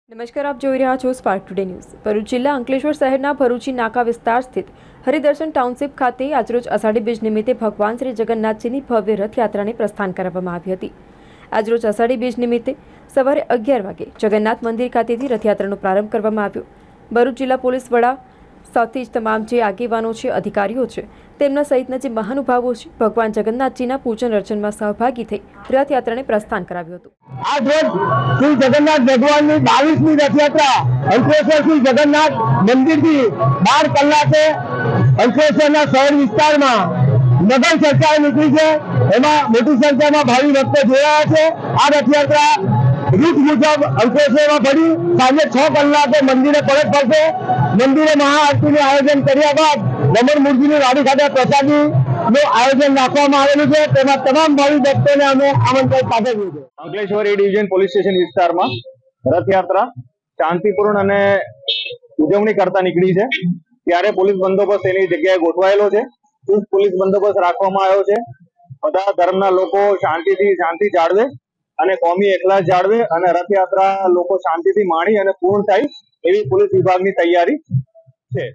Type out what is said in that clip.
નમસ્કાર, આપ જોઈ રહ્યા છો સ્પાર્ક ટુડે ન્યૂઝ। ભરૂચ જિલ્લા અંકલેશ્વર શહેરના ભરૂચી નાકા વિસ્તાર સ્થિત હરિદર્શન ટાઉનશીપ ખાતે આજરોજ અષાઢી બીજ નિમિત્તે ભગવાન શ્રી જગન્નાથજીની ભવ્ય રથયાત્રાને પ્રસ્થાન કરાવવામાં આવી હતી। આજરોજ અષાઢી બીજ નિમિત્તે સવારે 11 વાગે જગન્નાથ મંદિર ખાતેથી રથયાત્રાનો પ્રારંભ કરવામાં આવ્યો। ભરૂચ જિલ્લા પોલીસ વડા સાથે જ તમામ જે આગેવાનો છે, અધિકારીઓ છે, તેમના સહિતના જે મહાનુભાવો છે, ભગવાન જગન્નાથજીના પૂજન અર્ચનમાં સહભાગી થઈ રથયાત્રાને પ્રસ્થાન કરાવ્યું હતું। आज रोज श्री जगन्नाथ भगवान की 22મી रथयात्रा अंकलेश्वर श्री जगन्नाथ मंदिर की 12 कलाके अंकलेश्वर शहर विस्तार में नगर चर्चा निकली है। एમાં મોટી સંખ્યામાં ભાવિ ભક્તો જોડાયા છે। આ રથયાત્રા રૂટ મુજબ અંકલેશ્વરમાં ફરી સાંજે 6 કલાકે મંદિરે પરત ફરશે। મંદિરે મહાઆરતીનું આયોજન કર્યા બાદ રમણ મૂર્તિની વાડી ખાતે પ્રસાદીનું આયોજન રાખવામાં આવેલું છે। તેમાં તમામ ભાવિ ભક્તોને અમે આમંત્રણ પાઠવ્યું છે। અંકલેશ્વર એ ડિવિઝન પોલીસ સ્ટેશન વિસ્તારમાં રથયાત્રા શાંતિપૂર્ણ અને ઉજવણી કરતા નીકળી છે, ત્યારે પોલીસ બંદોબસ્ત એની જગ્યાએ ગોઠવાયેલો છે। ચુસ્ત પોલીસ બંદોબસ્ત રાખવામાં આવ્યો છે। બધા ધર્મના લોકો શાંતિ જાળવે અને કોમી એકલાસ જાળવે અને રથયાત્રા લોકો શાંતિથી માણી અને પૂર્ણ થાય એવી પોલીસ વિભાગની તૈયારી છે।